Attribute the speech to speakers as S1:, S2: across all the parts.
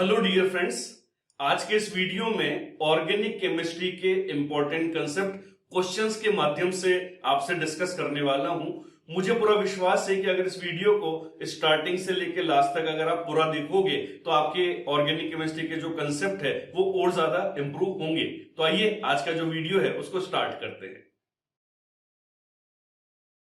S1: Hello dear friends, आज के इस वीडियो में ऑर्गेनिक केमिस्ट्री के इंपॉर्टेंट कंसेप्ट क्वेश्चंस के माध्यम से आपसे डिस्कस करने वाला हूं। मुझे पूरा विश्वास है कि अगर इस वीडियो को स्टार्टिंग से लेकर लास्ट तक अगर आप पूरा देखोगे तो आपके ऑर्गेनिक केमिस्ट्री के जो कंसेप्ट है वो और ज्यादा इंप्रूव होंगे। तो आइए आज का जो वीडियो है उसको स्टार्ट करते हैं।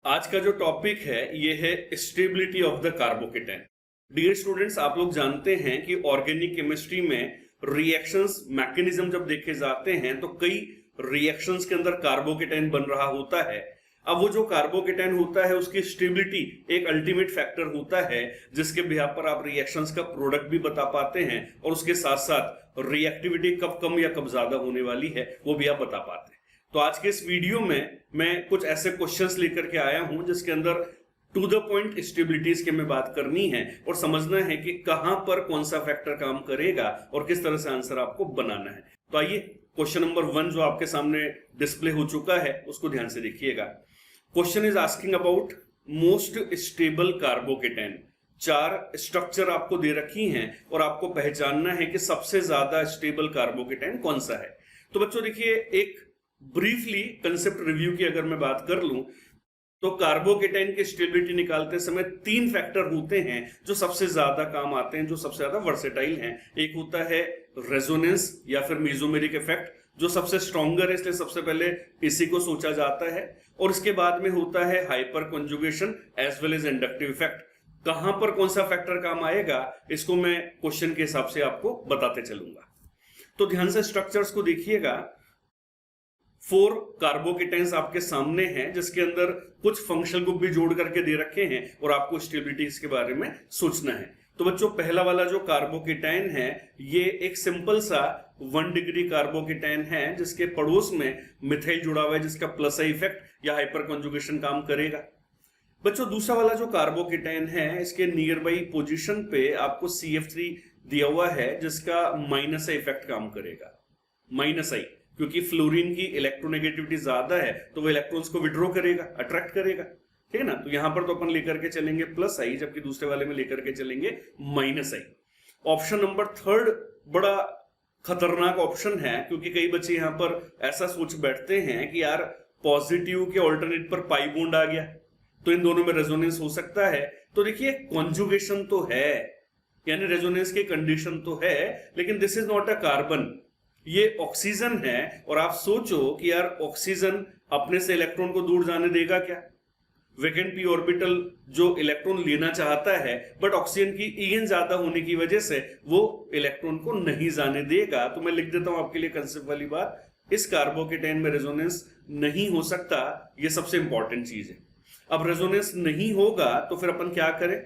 S1: आज का जो टॉपिक है ये है stability of the carbocation. Dear students, आप लोग जानते हैं कि ऑर्गेनिक केमिस्ट्री में रिएक्शंस मैकेनिज्म जब देखे जाते हैं तो कई रिएक्शंस के अंदर कार्बोकेटाइन बन रहा होता है। अब वो जो कार्बोकेटाइन होता है उसकी स्टेबिलिटी एक अल्टीमेट फैक्टर होता है जिसके बिहाफ पर आप रिएक्शंस का प्रोडक्ट भी बता पाते हैं और उसके साथ साथ रिएक्टिविटी कब कम या कब ज्यादा होने वाली है वो भी आप बता पाते हैं। तो आज के इस वीडियो में मैं कुछ ऐसे क्वेश्चंस लेकर के आया हूं जिसके अंदर टू द पॉइंट स्टेबिलिटीज के में बात करनी है और समझना है कि कहां पर कौन सा फैक्टर काम करेगा और किस तरह से आंसर आपको बनाना है। तो आइए क्वेश्चन नंबर 1 जो आपके सामने डिस्प्ले हो चुका है उसको ध्यान से देखिएगा। Question is asking about most stable carbocation. 4 structure आपको दे रखी हैं और आपको पहचानना है कि सबसे ज्यादा स्टेबल कार्बोकेटाइन कौन सा है। तो बच्चों देखिए, एक ब्रीफली कंसेप्ट रिव्यू की अगर मैं बात कर लूं तो कार्बोकेटाइन की स्टेबिलिटी निकालते समय 3 फैक्टर होते हैं जो सबसे ज्यादा काम आते हैं, जो सबसे ज्यादा वर्सेटाइल हैं। एक होता है रेजोनेंस या फिर मेसोमेरिक इफेक्ट जो सबसे स्ट्रॉन्गर है, इसलिए सबसे पहले इसी को सोचा जाता है। और इसके बाद में होता है hyperconjugation as well as inductive effect. कहां पर कौन सा फैक्टर काम आएगा इसको मैं क्वेश्चन के हिसाब से आपको बताते चलूंगा। तो ध्यान से स्ट्रक्चर्स को देखिएगा। 4 कार्बोकेटाइंस आपके सामने हैं जिसके अंदर कुछ फंक्शनल ग्रुप भी जोड़ करके दे रखे हैं और आपको स्टेबिलिटी के बारे में सोचना है। तो बच्चों, पहला वाला जो कार्बोकेटाइन है ये एक सिंपल सा 1 डिग्री कार्बोकेटाइन है जिसके पड़ोस में मिथाइल जुड़ा हुआ है जिसका प्लस आई इफेक्ट या हाइपर कॉन्जुगेशन काम करेगा। बच्चों, दूसरा वाला जो कार्बोकेटाइन है इसके नियर बाई पोजिशन पे आपको CF3 दिया हुआ है जिसका माइनस आई इफेक्ट काम करेगा। माइनस आई क्योंकि फ्लोरीन की इलेक्ट्रोनेगेटिविटी ज्यादा है तो वो इलेक्ट्रॉन्स को विड्रॉ करेगा, अट्रैक्ट करेगा, ठीक है ना। तो यहां पर तो अपन लेकर के चलेंगे प्लस आई, जबकि दूसरे वाले में लेकर के चलेंगे माइनस आई। ऑप्शन नंबर 3 बड़ा खतरनाक ऑप्शन है क्योंकि कई बच्चे यहां पर ऐसा सोच बैठते हैं कि यार पॉजिटिव के ऑल्टरनेट पर पाई बॉन्ड आ गया तो इन दोनों में रेजोनेंस हो सकता है। तो देखिए, कॉन्जुगेशन तो है यानी रेजोनेंस की कंडीशन तो है, लेकिन this is not a carbon, ये ऑक्सीजन है। और आप सोचो कि यार ऑक्सीजन अपने से इलेक्ट्रॉन को दूर जाने देगा क्या? वैकेंट पी ऑर्बिटल जो इलेक्ट्रॉन लेना चाहता है बट ऑक्सीजन की ईएन ज्यादा होने की वजह से वो इलेक्ट्रॉन को नहीं जाने देगा। तो मैं लिख देता हूं आपके लिए कंसेप्ट वाली बात, इस कार्बोकेटाइन में रेजोनेंस नहीं हो सकता, ये सबसे इंपॉर्टेंट चीज है। अब रेजोनेंस नहीं होगा तो फिर अपन क्या करें?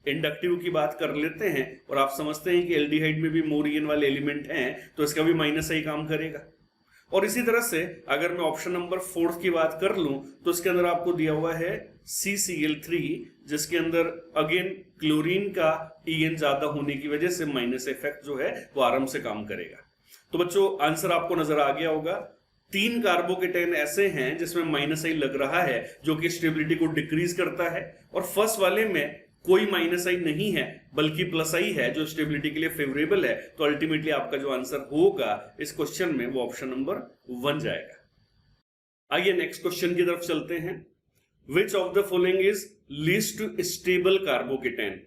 S1: इंडक्टिव की बात कर लेते हैं और आप समझते हैं कि एल्डिहाइड में भी मोर ईएन वाले एलिमेंट हैं तो इसका भी माइनस आई काम करेगा। और इसी तरह से अगर मैं ऑप्शन नंबर 4 की बात कर लूं तो इसके अंदर आपको दिया हुआ है CCl3 जिसके अंदर अगेन क्लोरीन का ईएन ज्यादा होने की वजह से माइनस इफेक्ट जो है वो आराम से काम करेगा। तो बच्चों, आंसर आपको नजर आ गया होगा। 3 कार्बोकेटाइन ऐसे हैं जिसमें माइनस आई लग रहा है जो कि स्टेबिलिटी को डिक्रीज करता है, और फर्स्ट वाले में कोई माइनस आई नहीं है बल्कि प्लस आई है जो स्टेबिलिटी के लिए फेवरेबल है। तो अल्टीमेटली आपका जो आंसर होगा इस क्वेश्चन में वो ऑप्शन नंबर 1 जाएगा। आइए नेक्स्ट क्वेश्चन की तरफ चलते हैं। Which of the following is least stable carbocation,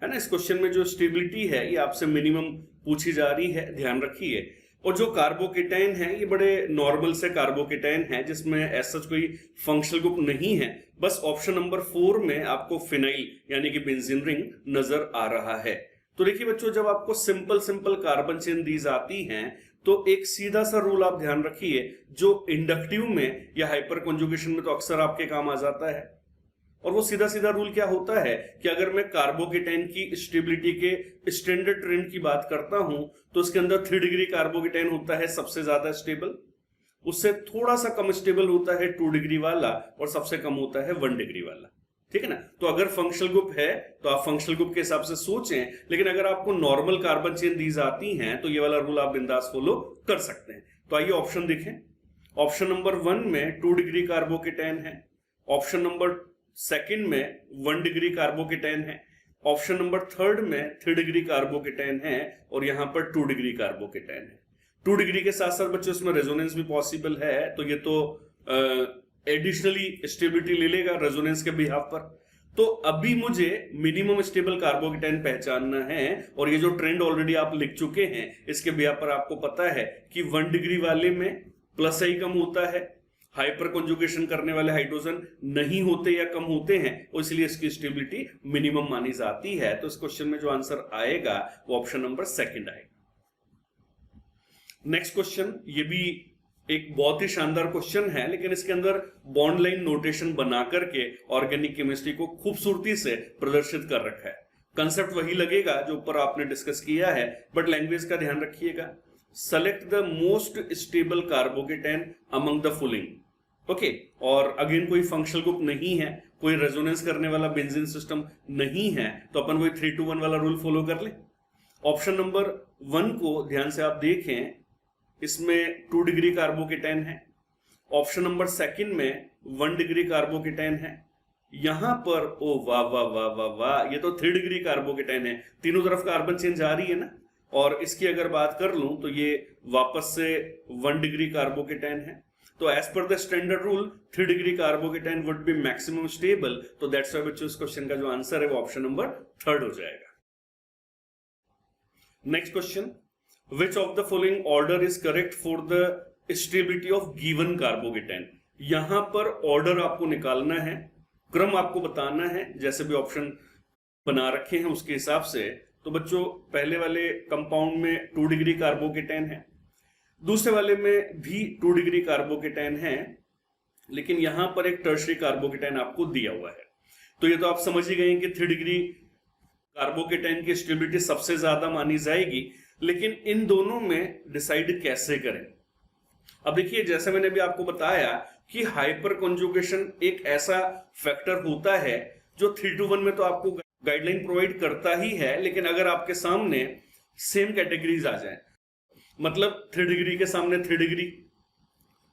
S1: है ना। इस क्वेश्चन में जो स्टेबिलिटी है ये आपसे मिनिमम पूछी जा रही है, ध्यान रखिए। और जो कार्बोकेटाइन है ये बड़े नॉर्मल से कार्बोकेटाइन है जिसमें ऐसा कोई फंक्शनल ग्रुप नहीं है। बस ऑप्शन नंबर 4 में आपको फिनाइल यानी कि बेंजीन रिंग नजर आ रहा है। तो देखिए बच्चों, जब आपको सिंपल कार्बन चेन दी जाती हैं तो एक सीधा सा रूल आप ध्यान रखिए जो इंडक्टिव में या हाइपर कॉन्जुगेशन में तो अक्सर आपके काम आ जाता है। और वो सीधा रूल क्या होता है कि अगर मैं कार्बोकेटाइन की स्टेबिलिटी के स्टैंडर्ड ट्रेंड की बात करता हूं तो उसके अंदर 3 डिग्री कार्बोकेटाइन होता है सबसे ज्यादा स्टेबल, उससे थोड़ा सा कम स्टेबल होता है 2 डिग्री वाला और सबसे कम होता है 1 डिग्री वाला, ठीक है ना। तो अगर फंक्शनल ग्रुप है तो आप फंक्शनल ग्रुप के हिसाब से सोचें, लेकिन अगर आपको नॉर्मल कार्बन चेन दी जाती हैं तो ये वाला रूल आप बिंदास फॉलो कर सकते हैं। तो आइए ऑप्शन देखें। ऑप्शन नंबर 1 में 2 डिग्री कार्बोकेटाइन है, ऑप्शन नंबर 2 में 1 डिग्री कार्बोकेटाइन है, ऑप्शन नंबर थर्ड में 3 डिग्री कार्बोकेटाइन है और यहां पर 2 डिग्री कार्बोकेटाइन है। 2 डिग्री के साथ साथ बच्चों इसमें रेजोनेंस भी पॉसिबल है, तो ये तो एडिशनली स्टेबिलिटी ले लेगा रेजोनेंस के बिहाफ पर। तो अभी मुझे मिनिमम स्टेबल कार्बोकेटाइन पहचानना है, और ये जो ट्रेंड ऑलरेडी आप लिख चुके हैं इसके बिहाफ पर आपको पता है कि 1 डिग्री वाले में प्लस आई कम होता है, हाइपर कॉन्जुगेशन करने वाले हाइड्रोजन नहीं होते या कम होते हैं, और इसलिए इसकी स्टेबिलिटी मिनिमम मानी जाती है। तो इस क्वेश्चन में जो आंसर आएगा वो ऑप्शन नंबर सेकंड आएगा। नेक्स्ट क्वेश्चन, ये भी एक बहुत ही शानदार क्वेश्चन है, लेकिन इसके अंदर बॉन्ड लाइन नोटेशन बना करके ऑर्गेनिक केमिस्ट्री को खूबसूरती से प्रदर्शित कर रखा है। कंसेप्ट वही लगेगा जो ऊपर आपने डिस्कस किया है, बट लैंग्वेज का ध्यान रखिएगा। Select the most stable carbocation among the following. Okay, और अगेन कोई फंक्शनल ग्रुप नहीं है, कोई रेजोनेंस करने वाला बेंजीन सिस्टम नहीं है, तो अपन वही 3-2-1 वाला रूल फॉलो कर ले। ऑप्शन नंबर 1 को ध्यान से आप देखें, इसमें 2 डिग्री कार्बोकेटाइन है। ऑप्शन नंबर सेकंड में 1 डिग्री कार्बोकेटाइन है। यहां पर ओ वाह वाह वाह वाह वाह, ये तो 3 डिग्री कार्बोकेटाइन है। तीनों तरफ कार्बन चेंज आ रही है ना, और इसकी अगर बात कर लूं तो ये वापस से 1 डिग्री कार्बोकेटाइन है। तो as per the standard rule 3 degree carbocation would be maximum stable, तो दैट्स व्हाई बच्चों इस क्वेश्चन का जो आंसर है वो ऑप्शन नंबर थर्ड हो जाएगा। Next question, which of the following order is correct for the stability of given carbocation। यहां पर ऑर्डर आपको निकालना है, क्रम आपको बताना है, जैसे भी ऑप्शन बना रखे हैं उसके हिसाब से। तो बच्चों पहले वाले कंपाउंड में 2 डिग्री कार्बोकेटाइन है, दूसरे वाले में भी 2 डिग्री कार्बोकेटाइन है, लेकिन यहां पर एक टर्शरी कार्बोकेटाइन आपको दिया हुआ है। तो ये तो आप समझ ही गए कि 3 डिग्री कार्बोकेटाइन की स्टेबिलिटी सबसे ज्यादा मानी जाएगी, लेकिन इन दोनों में डिसाइड कैसे करें। अब देखिए, जैसे मैंने भी आपको बताया कि हाइपर कॉन्जुगेशन एक ऐसा फैक्टर होता है जो 3-1 में तो आपको गाइडलाइन प्रोवाइड करता ही है, लेकिन अगर आपके सामने सेम कैटेगरीज आ जाए, मतलब 3 डिग्री के सामने 3 डिग्री,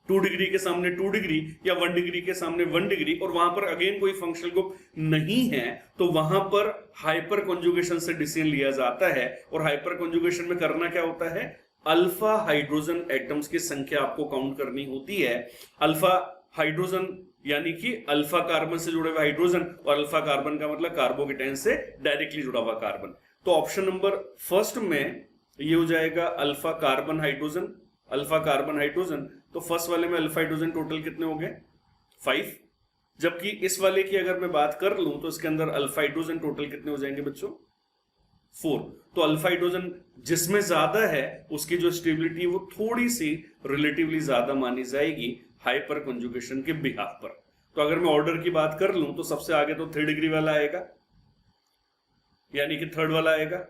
S1: 2 डिग्री के सामने 2 डिग्री, या 1 डिग्री के सामने 1 डिग्री, और वहां पर अगेन कोई फंक्शनल ग्रुप नहीं है, तो वहां पर हाइपर कॉन्जुगेशन से डिसीजन लिया जाता है। और हाइपर कॉन्जुगेशन में करना क्या होता है, अल्फा हाइड्रोजन एटम्स की संख्या आपको काउंट करनी होती है। अल्फा हाइड्रोजन यानी कि अल्फा कार्बन से जुड़े हुए हाइड्रोजन, और अल्फा कार्बन का मतलब कार्बोकेटाइन से डायरेक्टली जुड़ा हुआ कार्बन। तो ऑप्शन नंबर फर्स्ट में ये हो जाएगा alpha carbon hydrogen, alpha carbon hydrogen. तो फर्स्ट वाले में अल्फा हाइड्रोजन टोटल कितने हो गए, 5। जबकि इस वाले की अगर मैं बात कर लूं तो इसके अंदर अल्फा हाइड्रोजन टोटल कितने हो जाएंगे बच्चों, 4। तो अल्फा हाइड्रोजन जिसमें ज्यादा है उसकी जो स्टेबिलिटी वो थोड़ी सी रिलेटिवली ज्यादा मानी जाएगी हाइपर कॉन्जुगेशन के बिहाफ पर। तो अगर मैं ऑर्डर की बात कर लूं तो सबसे आगे तो 3 डिग्री वाला आएगा, यानी कि थर्ड वाला आएगा,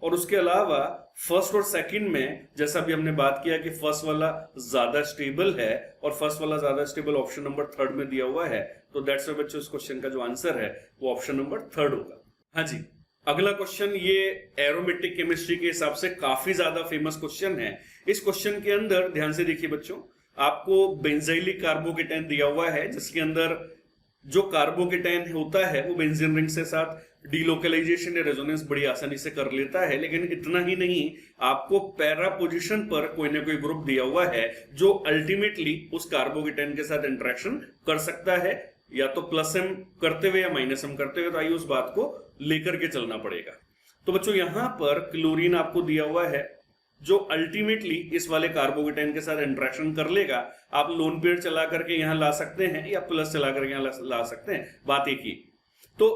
S1: और उसके अलावा फर्स्ट और सेकंड में जैसा भी हमने बात किया कि फर्स्ट वाला ज्यादा स्टेबल है, और फर्स्ट वाला ज्यादा स्टेबल ऑप्शन नंबर थर्ड में दिया हुआ है। तो दैट्स व्हाई बच्चों इस क्वेश्चन का जो आंसर है वो ऑप्शन नंबर थर्ड होगा। हाँ जी, अगला क्वेश्चन ये एरोमेटिक केमिस्ट्री के हिसाब से काफी ज्यादा फेमस क्वेश्चन है। इस क्वेश्चन के अंदर ध्यान से देखिए बच्चों, आपको बेंजाइलिक कार्बोकेटाइन दिया हुआ है, जिसके अंदर जो कार्बोकेटाइन होता है वो बेंजीन रिंग से साथ डीलोकलाइजेशन या रेजोनेंस बड़ी आसानी से कर लेता है। लेकिन इतना ही नहीं, आपको पैरा पोजीशन पर कोई ना कोई ग्रुप दिया हुआ है जो अल्टीमेटली उस कार्बोकेटाइन के साथ इंटरेक्शन कर सकता है, या तो प्लस एम करते हुए या माइनस एम करते हुए। तो आइए उस बात को लेकर के चलना पड़ेगा। तो बच्चों यहां पर क्लोरीन आपको दिया हुआ है जो अल्टीमेटली इस वाले कार्बोकेटाइन के साथ इंटरेक्शन कर लेगा। आप लोन पेयर चला करके यहां ला सकते हैं या प्लस चला करके यहां ला सकते हैं, बात एक ही। तो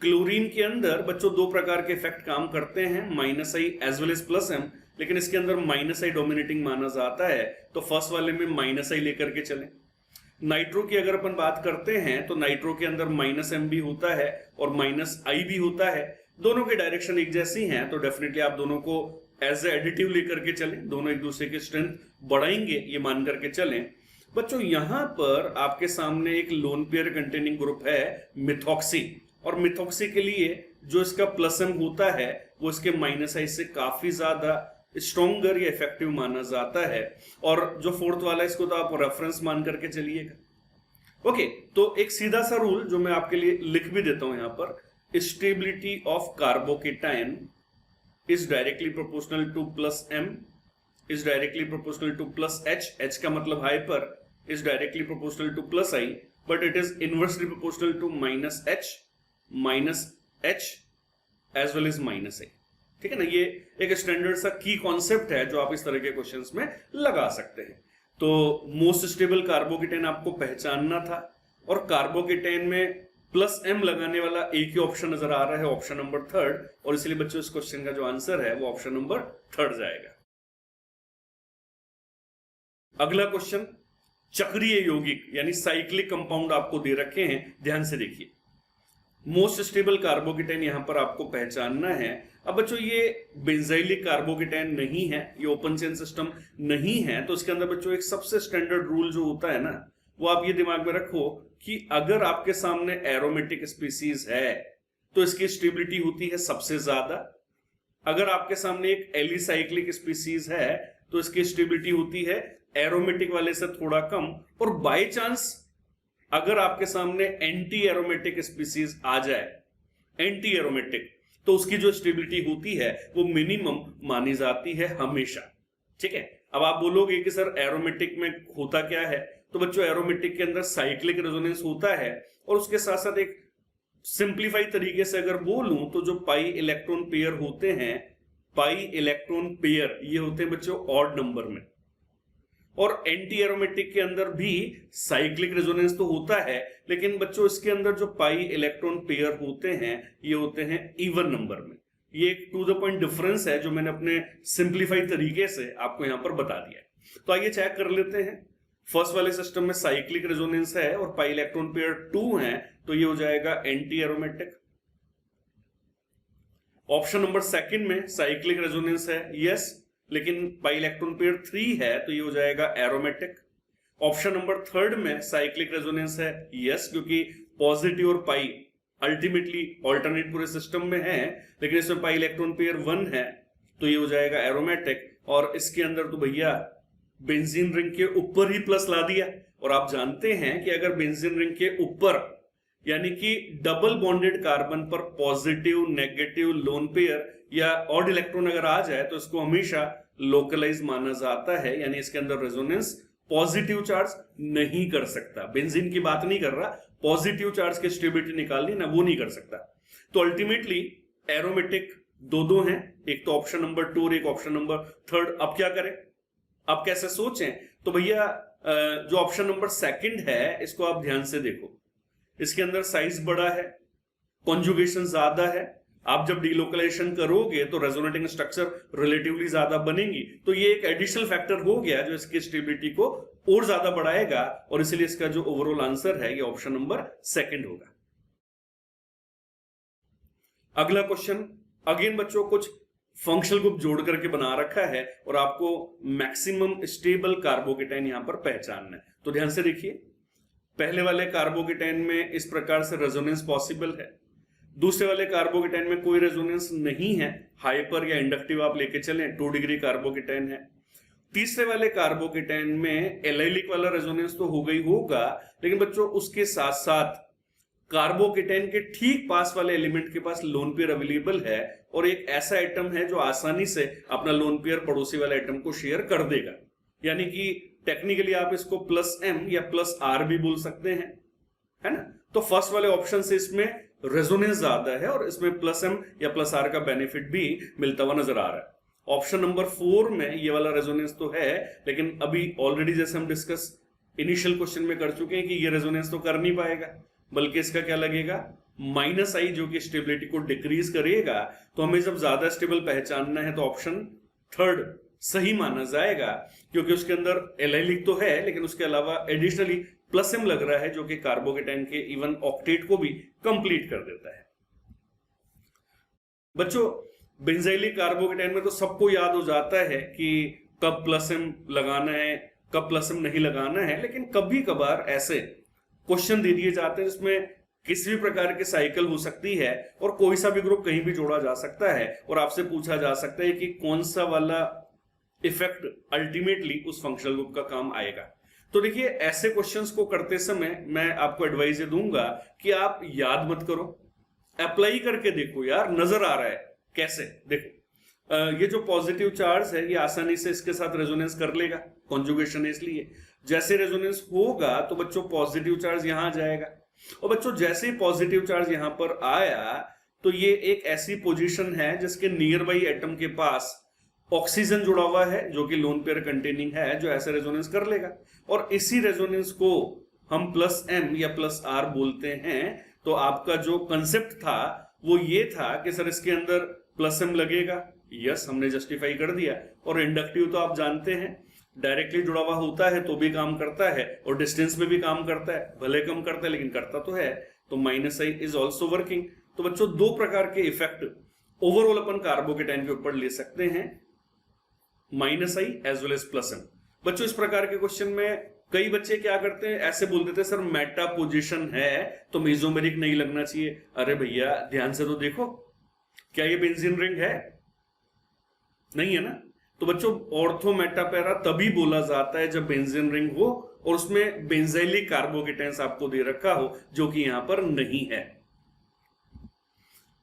S1: क्लोरीन के अंदर बच्चों 2 प्रकार के इफेक्ट काम करते हैं, minus I as well as plus M, लेकिन इसके अंदर माइनस आई डोमिनेटिंग माना जाता है। तो फर्स्ट वाले में माइनस आई लेकर के चलें। नाइट्रो की अगर अपन बात करते हैं तो नाइट्रो के अंदर माइनस एम भी होता है और माइनस आई भी होता है। दोनों की डायरेक्शन एक जैसी हैं, तो डेफिनेटली आप दोनों को एज ए एडिटिव लेकर के चलें, दोनों एक दूसरे की स्ट्रेंथ बढ़ाएंगे ये मान करके चलें। बच्चों यहां पर आपके सामने एक लोन पेयर कंटेनिंग ग्रुप है मिथॉक्सी, और मिथॉक्सी के लिए जो इसका प्लस एम होता है वो इसके माइनस आई से काफी ज्यादा स्ट्रॉन्गर या इफेक्टिव माना जाता है। और जो फोर्थ वाला इसको तो आप रेफरेंस मान करके चलिएगा। ओके, तो एक सीधा सा रूल जो मैं आपके लिए लिख भी देता हूं यहां पर, stability of carbocation is directly proportional to plus m is directly proportional to plus h का मतलब hyper is directly proportional to plus i, but it is inversely proportional to minus h as well as minus i। ठीक है ना, ये एक standard सा की concept है जो आप इस तरह के क्वेश्चंस में लगा सकते हैं। तो मोस्ट स्टेबल कार्बोकेटाइन आपको पहचानना था, और कार्बोकेटाइन में प्लस m लगाने वाला एक ही ऑप्शन नजर आ रहा है, ऑप्शन नंबर 3, और इसलिए बच्चों इस क्वेश्चन का जो आंसर है वो ऑप्शन नंबर 3 जाएगा। अगला क्वेश्चन, चक्रीय यौगिक यानी साइक्लिक कंपाउंड आपको दे रखे हैं, ध्यान से देखिए। मोस्ट स्टेबल कार्बोकेटाइन यहां पर आपको पहचानना है। अब बच्चों ये बेंजाइलिक कार्बोकेटाइन नहीं है, ये ओपन चेन सिस्टम नहीं है, तो इसके अंदर बच्चों एक सबसे स्टैंडर्ड रूल जो होता है ना, वो आप ये दिमाग में रखो कि अगर आपके सामने एरोमेटिक स्पीसीज है तो इसकी स्टेबिलिटी होती है सबसे ज्यादा। अगर आपके सामने एक एलिसाइक्लिक स्पीसीज है तो इसकी स्टेबिलिटी होती है एरोमेटिक वाले से थोड़ा कम, और बाय चांस अगर आपके सामने एंटी एरोमेटिक स्पीसीज आ जाए, एंटी एरोमेटिक, तो उसकी जो स्टेबिलिटी होती है वो मिनिमम मानी जाती है हमेशा। ठीक है, अब आप बोलोगे कि सर एरोमेटिक में होता क्या है, तो बच्चों एरोमेटिक के अंदर साइक्लिक रेजोनेंस होता है, और उसके साथ साथ एक सिंप्लीफाई तरीके से अगर बोलूं तो जो पाई इलेक्ट्रॉन पेयर होते हैं, पाई इलेक्ट्रॉन पेयर ये होते हैं बच्चों ऑड नंबर में। और एंटी एरोमेटिक के अंदर भी साइक्लिक रेजोनेंस तो होता है, लेकिन बच्चों इसके अंदर जो पाई इलेक्ट्रॉन पेयर होते हैं ये होते हैं इवन नंबर में। ये एक टू द पॉइंट डिफरेंस है जो मैंने अपने सिंप्लीफाई तरीके से आपको यहां पर बता दिया है। तो आइए चेक कर लेते हैं। फर्स्ट वाले सिस्टम में साइक्लिक रेजोनेंस है और पाई इलेक्ट्रॉन पेयर 2 है, तो ये हो जाएगा anti aromatic. Option number second में साइक्लिक रेजोनेंस है, यस, लेकिन पाई इलेक्ट्रॉन पेयर 3 है, तो ये हो जाएगा एरोमेटिक। ऑप्शन नंबर 3 में साइक्लिक रेजोनेंस है, यस, क्योंकि पॉजिटिव और पाई अल्टीमेटली ऑल्टरनेट पूरे सिस्टम में है, लेकिन इसमें पाई इलेक्ट्रॉन पेयर 1 है, तो ये हो जाएगा एरोमेटिक। और इसके अंदर तो भैया बेंजीन रिंग के ऊपर ही प्लस ला दिया, और आप जानते हैं कि अगर बेंजीन रिंग के ऊपर यानी कि डबल बॉन्डेड कार्बन पर पॉजिटिव, नेगेटिव, लोन पेयर या ऑड इलेक्ट्रॉन अगर आ जाए तो इसको हमेशा लोकलाइज माना जाता है, यानी इसके अंदर रेजोनेंस पॉजिटिव चार्ज नहीं कर सकता। बेंजीन की बात नहीं कर रहा, पॉजिटिव चार्ज की स्टेबिलिटी निकालनी ना, वो नहीं कर सकता। तो अल्टीमेटली एरोमेटिक दो हैं, एक तो ऑप्शन नंबर 2 और एक ऑप्शन नंबर 3। अब क्या करें, अब कैसे सोचें, तो भैया जो ऑप्शन नंबर 2 है इसको आप ध्यान से देखो। इसके अंदर साइज बड़ा है, कॉन्जुगेशन ज्यादा है, आप जब डीलोकलाइजेशन करोगे तो रेजोनेटिंग स्ट्रक्चर रिलेटिवली ज्यादा बनेंगी, तो ये एक एडिशनल फैक्टर हो गया जो इसकी स्टेबिलिटी को और ज्यादा बढ़ाएगा, और इसलिए इसका जो ओवरऑल आंसर है ये ऑप्शन नंबर 2 होगा। अगला क्वेश्चन, अगेन बच्चों कुछ फंक्शनल ग्रुप जोड़ करके बना रखा है और आपको मैक्सिमम स्टेबल कार्बोकेटाइन यहां पर पहचानना है। तो ध्यान से देखिए, पहले वाले कार्बोकेटाइन में इस प्रकार से रेजोनेंस पॉसिबल है, दूसरे वाले कार्बोकेटाइन में कोई रेजोनेंस नहीं है, हाइपर या इंडक्टिव आप लेके चलें, 2 डिग्री कार्बोकेटाइन है। तीसरे वाले कार्बोकेटाइन में एलाइलिक वाला रेजोनेंस तो हो गई होगा, लेकिन बच्चों उसके साथ साथ कार्बोकेटाइन के ठीक पास वाले एलिमेंट के पास लोन पेयर अवेलेबल है, और एक ऐसा एटम है जो आसानी से अपना लोन पेयर पड़ोसी वाले एटम को शेयर कर देगा, यानी कि टेक्निकली आप इसको प्लस m या प्लस r भी बोल सकते हैं, है ना। तो फर्स्ट वाले ऑप्शन से इसमें रेजोनेंस ज्यादा है और इसमें प्लस m या प्लस r का बेनिफिट भी मिलता हुआ नजर आ रहा है। ऑप्शन नंबर 4 में ये वाला रेजोनेंस तो है, लेकिन अभी ऑलरेडी जैसे हम डिस्कस इनिशियल क्वेश्चन में कर चुके हैं कि ये रेजोनेंस तो कर नहीं पाएगा, बल्कि इसका क्या लगेगा, माइनस आई, जो कि स्टेबिलिटी को डिक्रीज करेगा। तो हमें जब ज्यादा स्टेबल पहचानना है तो ऑप्शन 3 सही माना जाएगा, क्योंकि उसके अंदर एलाइलिक तो है लेकिन उसके अलावा एडिशनली प्लस m लग रहा है, जो कि कार्बोकेटाइन के इवन ऑक्टेट को भी कंप्लीट कर देता है। बच्चों बेंजाइलिक कार्बोकेटाइन में तो सबको याद हो जाता है कि कब प्लस m लगाना है, कब प्लस m नहीं लगाना है, लेकिन कभी कभार ऐसे क्वेश्चन दे दिए जाते हैं जिसमें किसी भी प्रकार की साइकिल हो सकती है और कोई सा भी ग्रुप कहीं भी जोड़ा जा सकता है, और आपसे पूछा जा सकता है कि कौन सा वाला इफेक्ट अल्टीमेटली उस फंक्शनल ग्रुप का काम आएगा। तो देखिए ऐसे क्वेश्चंस को करते समय मैं आपको एडवाइस दूंगा कि आप याद मत करो, अप्लाई करके देखो यार, नजर आ रहा है कैसे। देखो ये जो पॉजिटिव चार्ज है ये आसानी से इसके साथ रेजोनेंस कर लेगा, कॉन्जुगेशन है इसलिए। जैसे रेजोनेंस होगा तो बच्चों पॉजिटिव चार्ज यहां आ जाएगा, और बच्चों जैसे ही पॉजिटिव चार्ज यहां पर आया तो ये एक ऐसी पोजीशन है जिसके नियर बाई एटम के पास ऑक्सीजन जुड़ा हुआ है जो कि लोन पेयर कंटेनिंग है, जो ऐसे रेजोनेंस कर लेगा। और इसी रेजोनेंस को हम प्लस एम या प्लस आर बोलते हैं। तो आपका जो कंसेप्ट था वो ये था कि सर इसके अंदर प्लस एम लगेगा, यस हमने जस्टिफाई कर दिया। और इंडक्टिव तो आप जानते हैं डायरेक्टली जुड़ा हुआ होता है तो भी काम करता है और डिस्टेंस में भी काम करता है, भले कम करता है लेकिन करता तो है। तो minus I is also working. तो बच्चों दो प्रकार के इफेक्ट ओवरऑल अपन कार्बोकेटाइन के ऊपर ले सकते हैं, minus I as well as plus M. बच्चों इस प्रकार के क्वेश्चन में कई बच्चे क्या करते हैं, ऐसे बोल देते हैं सर मेटा पोजीशन है तो मेसोमेरिक नहीं लगना चाहिए। अरे भैया ध्यान से तो देखो, क्या ये बेंजीन रिंग है? नहीं है ना। तो बच्चों ऑर्थो मेटापेरा तभी बोला जाता है जब बेंजीन रिंग हो और उसमें बेंजाइलिक कार्बोकेटाइंस आपको दे रखा हो, जो कि यहां पर नहीं है।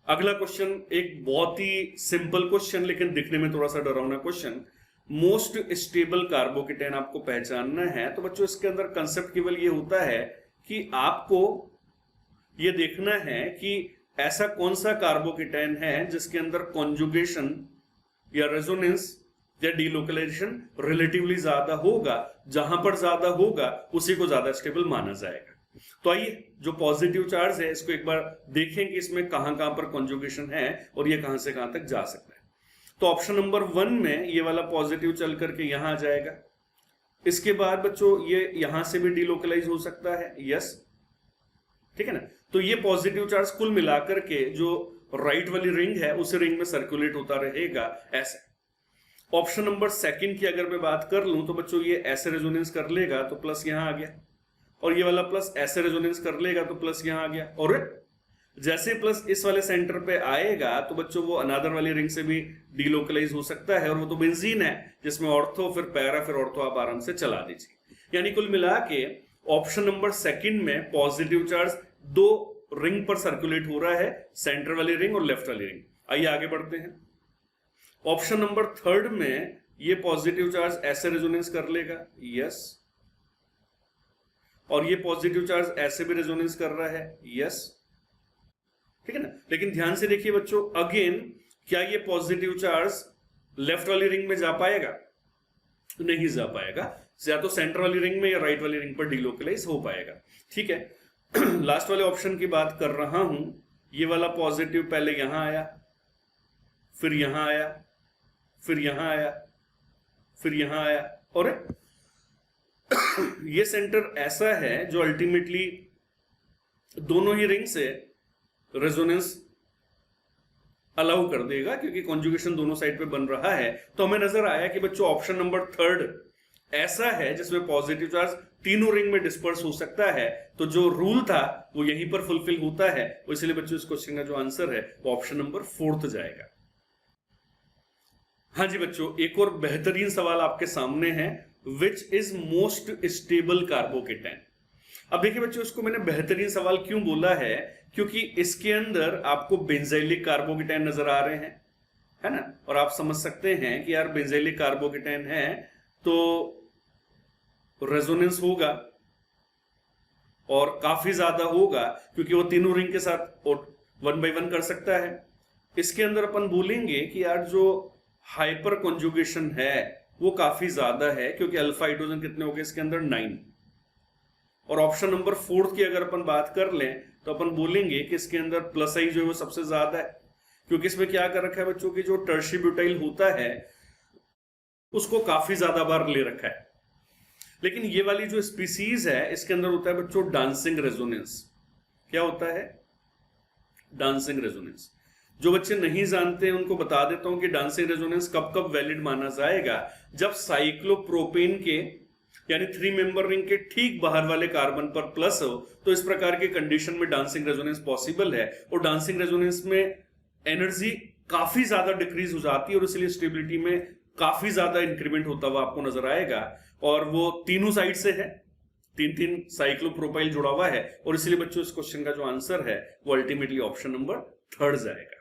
S1: अगला क्वेश्चन एक बहुत ही सिंपल क्वेश्चन लेकिन दिखने में थोड़ा सा डरावना क्वेश्चन। मोस्ट स्टेबल कार्बोकेटाइन आपको पहचानना है। तो बच्चों इसके अंदर कंसेप्ट केवल ये होता है कि आपको ये देखना है कि ऐसा कौन सा कार्बोकेटाइन है जिसके अंदर कॉन्जुगेशन या रेजोनेंस या डीलोकलाइजेशन रिलेटिवली ज्यादा होगा। जहां पर ज्यादा होगा उसी को ज्यादा स्टेबल माना जाएगा। तो आइए जो पॉजिटिव चार्ज है इसको एक बार देखें कि इसमें कहां कहां पर कॉन्जुगेशन है और ये कहां से कहां तक जा सकता है। तो ऑप्शन नंबर 1 में ये वाला पॉजिटिव चल करके यहां आ जाएगा। इसके बाद बच्चों ये यहां से भी डीलोकलाइज हो सकता है, यस ठीक है ना। तो ये पॉजिटिव चार्ज कुल मिलाकर के जो राइट वाली रिंग है उस रिंग में सर्कुलेट होता रहेगा ऐसे। ऑप्शन नंबर 2 की अगर मैं बात कर लूं तो बच्चों ये ऐसे रेजोनेंस कर लेगा तो प्लस यहां आ गया, और ये वाला प्लस ऐसे रेजोनेंस कर लेगा तो प्लस यहां आ गया। और जैसे प्लस इस वाले सेंटर पे आएगा तो बच्चों वो अनादर वाली रिंग से भी डीलोकलाइज हो सकता है, और वो तो बेंजीन है जिसमें ऑर्थो फिर पैरा फिर ऑर्थो आप आराम से चला दीजिए। यानी कुल मिला के ऑप्शन नंबर 2 में पॉजिटिव चार्ज 2 रिंग पर सर्कुलेट हो रहा है, सेंटर वाली रिंग और लेफ्ट वाली रिंग। आइए आगे बढ़ते हैं। ऑप्शन नंबर 3 में ये पॉजिटिव चार्ज ऐसे रेजोनेंस कर लेगा, यस, और ये पॉजिटिव चार्ज ऐसे भी रेजोनेंस कर रहा है, यस ठीक है ना। लेकिन ध्यान से देखिए बच्चों, अगेन क्या ये पॉजिटिव चार्ज लेफ्ट वाली रिंग में जा पाएगा? नहीं जा पाएगा, या तो सेंटर वाली रिंग में या राइट वाली रिंग पर डीलोकलाइज हो पाएगा। ठीक है लास्ट वाले ऑप्शन की बात कर रहा हूं। ये वाला पॉजिटिव पहले यहां आया, फिर यहां आया, फिर यहां आया, फिर यहां आया, और ये सेंटर ऐसा है जो अल्टीमेटली दोनों ही रिंग से रेजोनेंस अलाउ कर देगा क्योंकि कॉन्जुगेशन दोनों साइड पे बन रहा है। तो हमें नजर आया कि बच्चों ऑप्शन नंबर 3 ऐसा है जिसमें पॉजिटिव चार्ज तीनों रिंग में डिस्पर्स हो सकता है। तो जो रूल था वो यहीं पर फुलफिल होता है, इसलिए बच्चों इस क्वेश्चन का जो आंसर है वो ऑप्शन नंबर 4 जाएगा। हाँ जी बच्चों, एक और बेहतरीन सवाल आपके सामने है, which is most stable carbocation. अब देखिए बच्चों, इसको मैंने बेहतरीन सवाल क्यों बोला है, क्योंकि इसके अंदर आपको बेंजाइलिक कार्बोकेटाइन नजर आ रहे हैं, है ना, और आप समझ सकते हैं कि यार बेंजाइलिक कार्बोकेटाइन है तो रेजोनेंस होगा और काफी ज्यादा होगा क्योंकि वो तीनों रिंग के साथ 1 by 1 कर सकता है। इसके अंदर अपन बोलेंगे कि यार जो हाइपर कॉन्जुगेशन है वो काफी ज्यादा है क्योंकि अल्फा हाइड्रोजन कितने हो गए इसके अंदर 9। और ऑप्शन नंबर 4 की अगर अपन बात कर लें तो अपन बोलेंगे कि इसके अंदर प्लस आई जो है वो सबसे ज्यादा है क्योंकि इसमें क्या कर रखा है बच्चों की जो टर्शी ब्यूटाइल होता है उसको काफी ज्यादा बार ले रखा है। लेकिन ये वाली जो स्पीसीज है इसके अंदर होता है बच्चों डांसिंग रेजोनेंस। क्या होता है? Dancing resonance. जो बच्चे नहीं जानते हैं उनको बता देता हूं कि डांसिंग रेजोनेंस कब कब वैलिड माना जाएगा, जब साइक्लोप्रोपेन के यानी 3 मेंबर रिंग के ठीक बाहर वाले कार्बन पर प्लस हो तो इस प्रकार के कंडीशन में डांसिंग रेजोनेंस पॉसिबल है। और डांसिंग रेजोनेंस में एनर्जी काफी ज्यादा डिक्रीज हो जाती है और इसलिए स्टेबिलिटी में काफी ज्यादा इंक्रीमेंट होता हुआ आपको नजर आएगा। और वो तीनों साइड से है, तीन साइक्लोप्रोपाइल जुड़ा हुआ है और इसलिए बच्चों इस क्वेश्चन का जो आंसर है वो अल्टीमेटली ऑप्शन नंबर 3 जाएगा।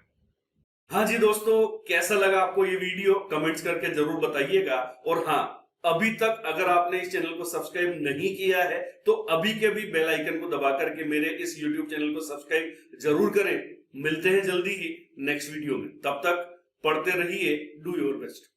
S1: हाँ जी दोस्तों, कैसा लगा आपको ये वीडियो कमेंट्स करके जरूर बताइएगा। और हाँ, अभी तक अगर आपने इस चैनल को सब्सक्राइब नहीं किया है तो अभी के भी बेल आइकन को दबा करके मेरे इस YouTube चैनल को सब्सक्राइब जरूर करें। मिलते हैं जल्दी ही नेक्स्ट वीडियो में, तब तक पढ़ते रहिए, डू योर बेस्ट।